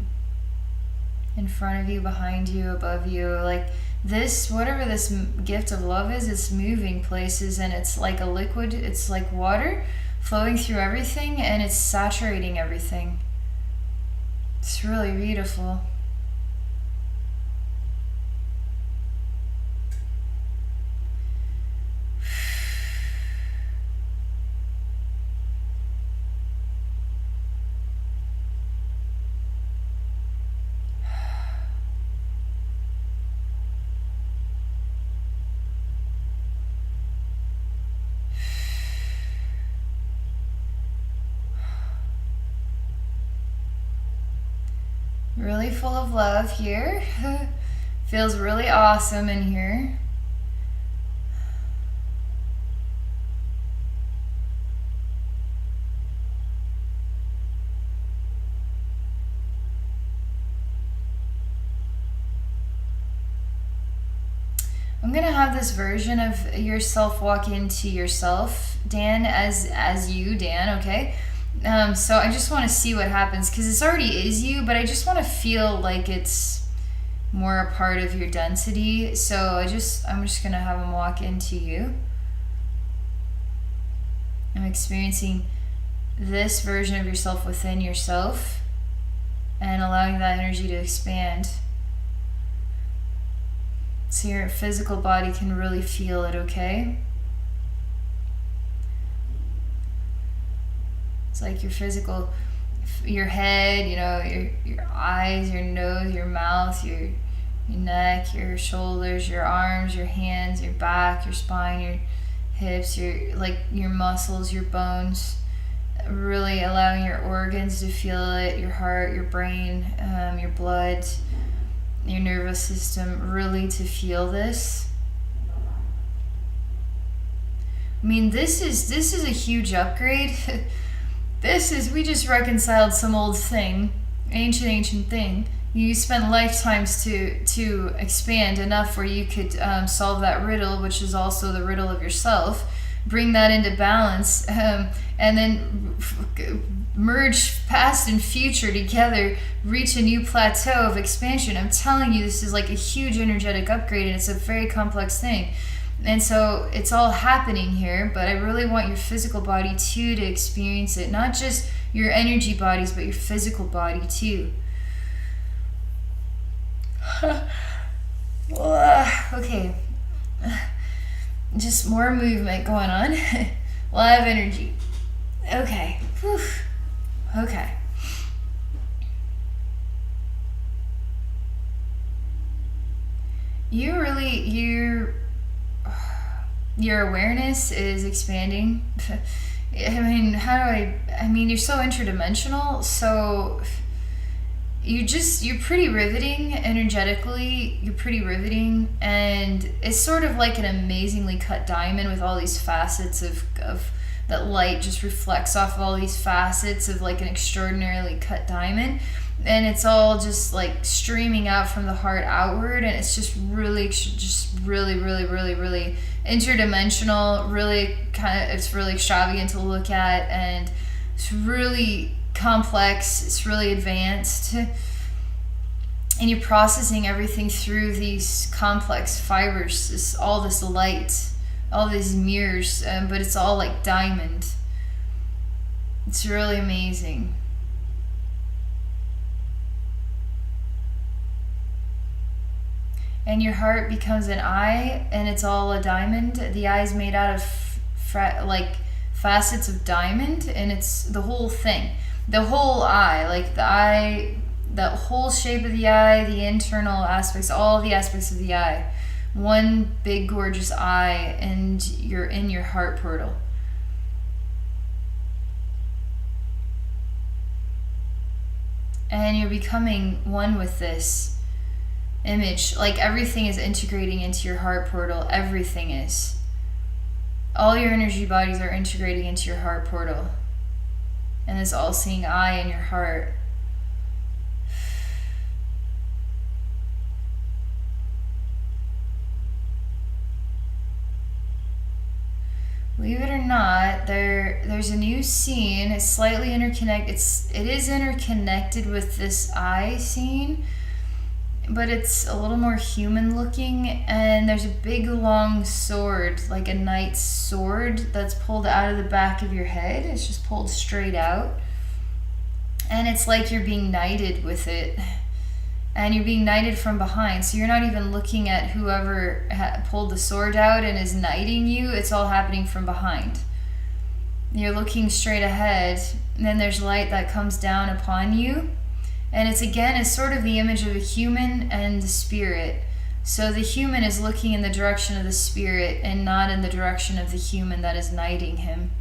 Speaker 1: in front of you, behind you, above you. Like this, whatever this gift of love is, it's moving places, and it's like a liquid, it's like water, flowing through everything, and it's saturating everything. It's really beautiful. Really full of love here. Feels really awesome in here. I'm gonna have this version of yourself walk into yourself, Dan, as you, Dan, okay? So I just want to see what happens, because this already is you, but I just want to feel like it's more a part of your density. So I'm just gonna have him walk into you. I'm experiencing this version of yourself within yourself and allowing that energy to expand. So your physical body can really feel it, okay? It's like your physical, your head, you know, your eyes, your nose, your mouth, your neck, your shoulders, your arms, your hands, your back, your spine, your hips, your muscles, your bones. Really allowing your organs to feel it, your heart, your brain, your blood, your nervous system, really to feel this. I mean, this is a huge upgrade. We just reconciled some old thing, ancient thing. You spent lifetimes to expand enough where you could solve that riddle, which is also the riddle of yourself, bring that into balance, and then merge past and future together, reach a new plateau of expansion. I'm telling you, this is like a huge energetic upgrade, and it's a very complex thing. And so it's all happening here, but I really want your physical body too to experience it. Not just your energy bodies, but your physical body too. Okay. Just more movement going on. A lot of energy. Okay. Whew. Okay. Your awareness is expanding. I mean, you're so interdimensional, so you're pretty riveting energetically. You're pretty riveting, and it's sort of like an amazingly cut diamond with all these facets of that light just reflects off of all these facets of like an extraordinarily cut diamond, and it's all just like streaming out from the heart outward, and it's just really interdimensional, it's really extravagant to look at, and it's really complex, it's really advanced, and you're processing everything through these complex fibers, all this light, all these mirrors, but it's all like diamond. It's really amazing. And your heart becomes an eye, and it's all a diamond. The eye is made out of facets of diamond, and it's the whole thing, the whole eye, like the eye, the whole shape of the eye, the internal aspects, all the aspects of the eye. One big gorgeous eye, and you're in your heart portal. And you're becoming one with this image. Like everything is integrating into your heart portal. Everything is. All your energy bodies are integrating into your heart portal. And this all-seeing eye in your heart. Believe it or not, there's a new scene. It's slightly interconnected. It is interconnected with this eye scene. but it's a little more human looking, and there's a big long sword, like a knight's sword, that's pulled out of the back of your head. It's just pulled straight out, and it's like you're being knighted with it, and you're being knighted from behind, so you're not even looking at whoever pulled the sword out and is knighting you. It's all happening from behind. You're looking straight ahead, and then there's light that comes down upon you. And it's sort of the image of a human and the spirit. So the human is looking in the direction of the spirit and not in the direction of the human that is knighting him.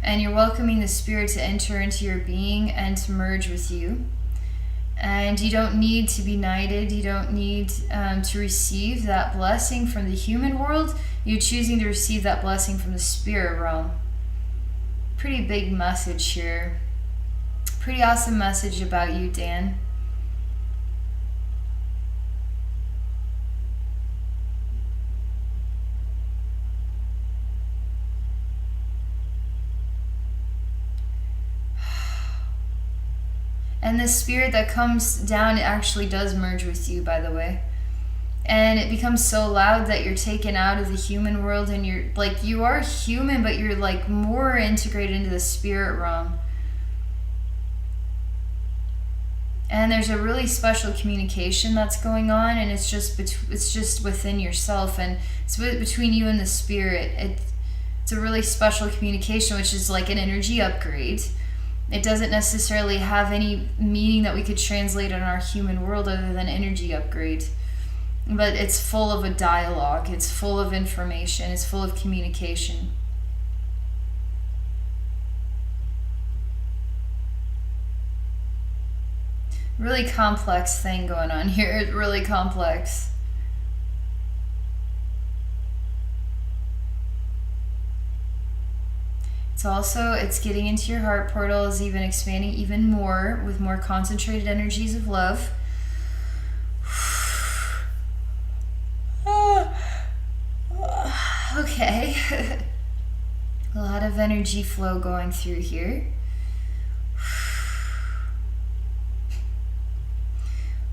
Speaker 1: And you're welcoming the spirit to enter into your being and to merge with you. And you don't need to be knighted. You don't need to receive that blessing from the human world. You're choosing to receive that blessing from the spirit realm. Pretty big message here. Pretty awesome message about you, Dan. And the spirit that comes down, it actually does merge with you, by the way. And it becomes so loud that you're taken out of the human world, and you're like, you are human, but you're like more integrated into the spirit realm. And there's a really special communication that's going on, and it's just within yourself, and it's between you and the spirit. It's a really special communication, which is like an energy upgrade. It doesn't necessarily have any meaning that we could translate in our human world other than energy upgrade. But it's full of a dialogue. It's full of information. It's full of communication. Really complex thing going on here. It's really complex. It's getting into your heart portal, is even expanding even more with more concentrated energies of love. Okay. A lot of energy flow going through here.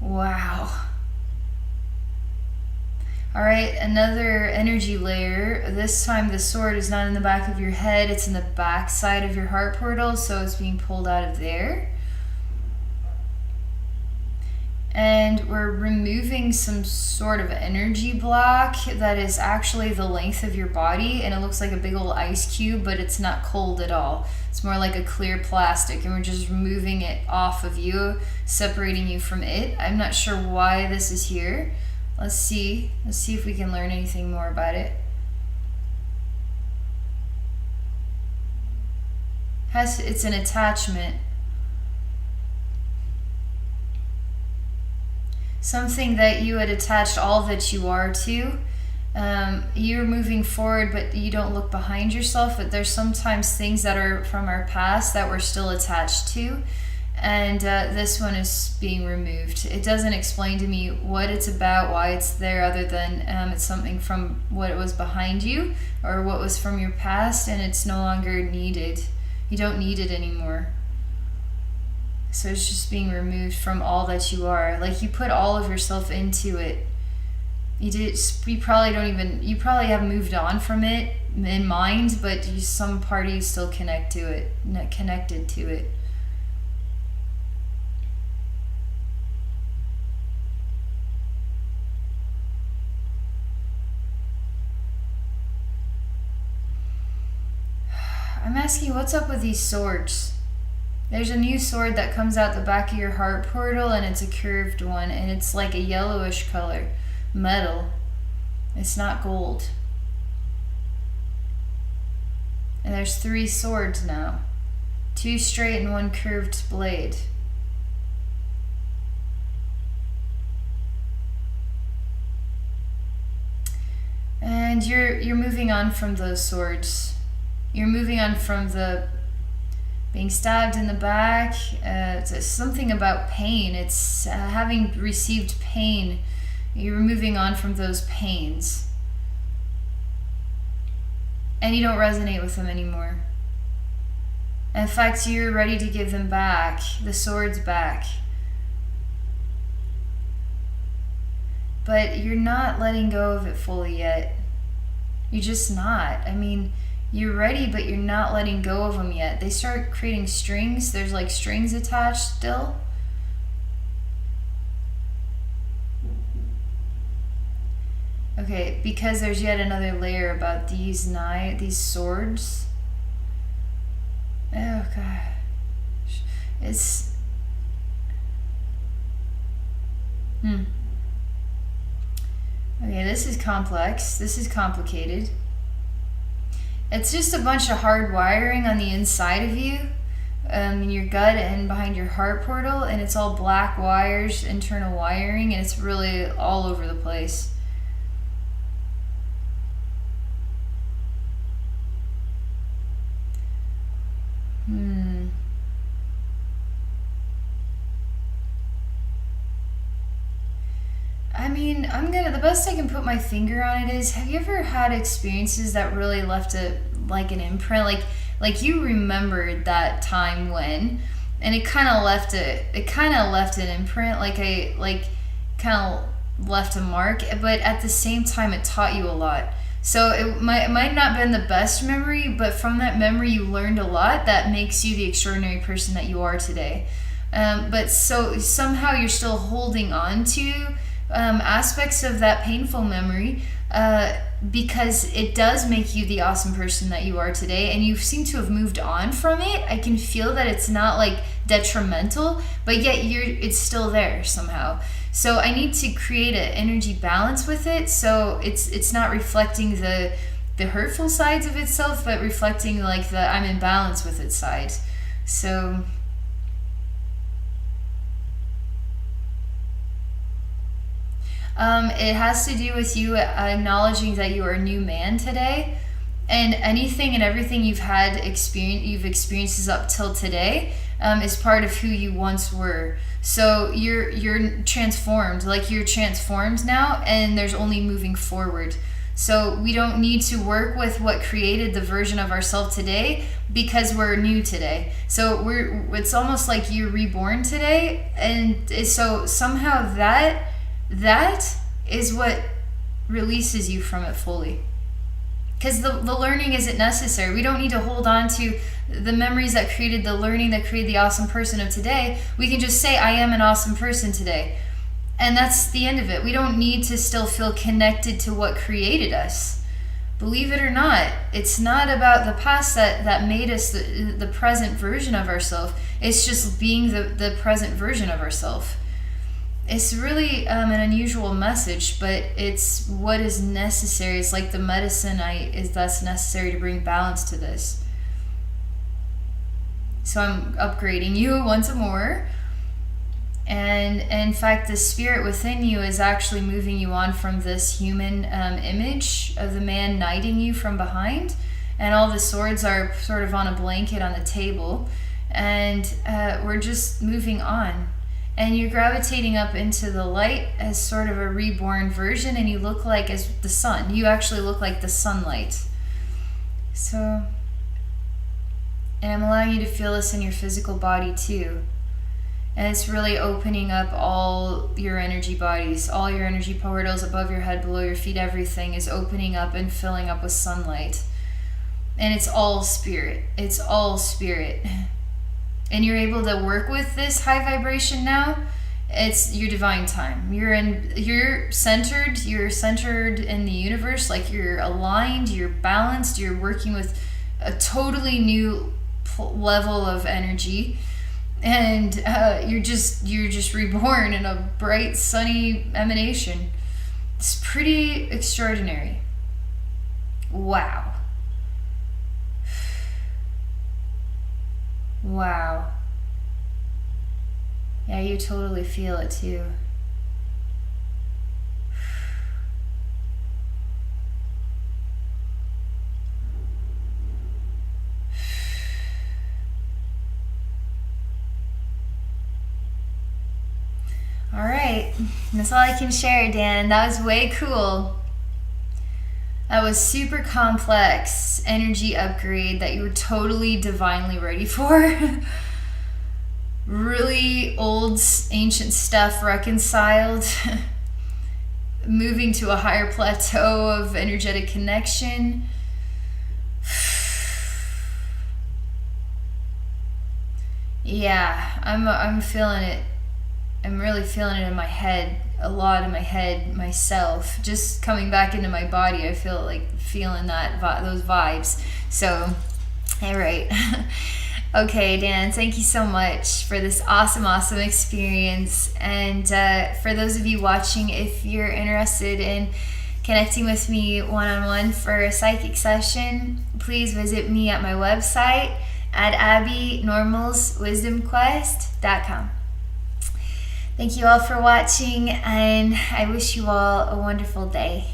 Speaker 1: Wow. All right, another energy layer. This time the sword is not in the back of your head, it's in the back side of your heart portal, so it's being pulled out of there. And we're removing some sort of energy block that is actually the length of your body, and it looks like a big old ice cube, but it's not cold at all. It's more like a clear plastic, and we're just removing it off of you, separating you from it. I'm not sure why this is here. Let's see if we can learn anything more about it. It's an attachment. Something that you had attached all that you are to. You're moving forward, but you don't look behind yourself. But there's sometimes things that are from our past that we're still attached to. And this one is being removed. It doesn't explain to me what it's about, why it's there, other than it's something from what it was behind you or what was from your past, and it's no longer needed. You don't need it anymore. So it's just being removed from all that you are. Like, you put all of yourself into it. You probably have moved on from it in mind, but some part of you still connected to it. I'm asking, what's up with these swords? There's a new sword that comes out the back of your heart portal, and it's a curved one, and it's like a yellowish color, metal. It's not gold. And there's 3 swords now. 2 straight and 1 curved blade. And you're moving on from those swords. You're moving on from the being stabbed in the back. It's something about pain. It's having received pain. You're moving on from those pains. And you don't resonate with them anymore. In fact, you're ready to give them back, the swords back. but you're not letting go of it fully yet. You're just not. I mean, you're ready, but you're not letting go of them yet. They start creating strings. There's like strings attached still. Okay, because there's yet another layer about these swords. Oh gosh. It's Okay, this is complex. This is complicated. It's just a bunch of hard wiring on the inside of you, in your gut and behind your heart portal, and it's all black wires, internal wiring, and it's really all over the place. I mean, the best I can put my finger on it is, have you ever had experiences that really left an imprint? Like you remembered that time when, and it kind of left an imprint, kind of left a mark, but at the same time it taught you a lot. So it might not have been the best memory, but from that memory you learned a lot that makes you the extraordinary person that you are today. But so somehow you're still holding on to aspects of that painful memory, because it does make you the awesome person that you are today, and you seem to have moved on from it. I can feel that it's not like detrimental, but yet it's still there somehow. So I need to create an energy balance with it, so it's not reflecting the hurtful sides of itself, but reflecting like the I'm in balance with its sides. So it has to do with you acknowledging that you are a new man today, and anything and everything you've experienced up till today is part of who you once were. So you're transformed, like you're transformed now, and there's only moving forward. So we don't need to work with what created the version of ourselves today, because we're new today. So it's almost like you're reborn today, and so somehow that is what releases you from it fully. Because the learning isn't necessary. We don't need to hold on to the memories that created the learning that created the awesome person of today. We can just say, I am an awesome person today. And that's the end of it. We don't need to still feel connected to what created us. Believe it or not, it's not about the past that made us the present version of ourselves. It's just being the present version of ourselves. It's really an unusual message, but it's what is necessary. It's like the medicine that's necessary to bring balance to this. So I'm upgrading you once more. And in fact, the spirit within you is actually moving you on from this human image of the man knighting you from behind. And all the swords are sort of on a blanket on the table. And we're just moving on. And you're gravitating up into the light as sort of a reborn version, and you look like as the sun. You actually look like the sunlight. So, and I'm allowing you to feel this in your physical body too. And it's really opening up all your energy bodies, all your energy portals above your head, below your feet, everything is opening up and filling up with sunlight. And it's all spirit. It's all spirit. And you're able to work with this high vibration now. It's your divine time. You're centered in the universe, like you're aligned, you're balanced, you're working with a totally new level of energy, and you're just reborn in a bright, sunny emanation. It's pretty extraordinary. Wow. Wow. Yeah, you totally feel it too. All right, that's all I can share, Dan. That was way cool. That was super complex energy upgrade that you were totally divinely ready for. Really old, ancient stuff reconciled. moving to a higher plateau of energetic connection. Yeah, I'm feeling it. I'm really feeling it in my head, a lot in my head myself. Just coming back into my body, I feel like feeling those vibes. So, all right. Okay, Dan, thank you so much for this awesome experience. And for those of you watching, if you're interested in connecting with me one-on-one for a psychic session, please visit me at my website at abbeynormalswisdomquest.com. Thank you all for watching, and I wish you all a wonderful day.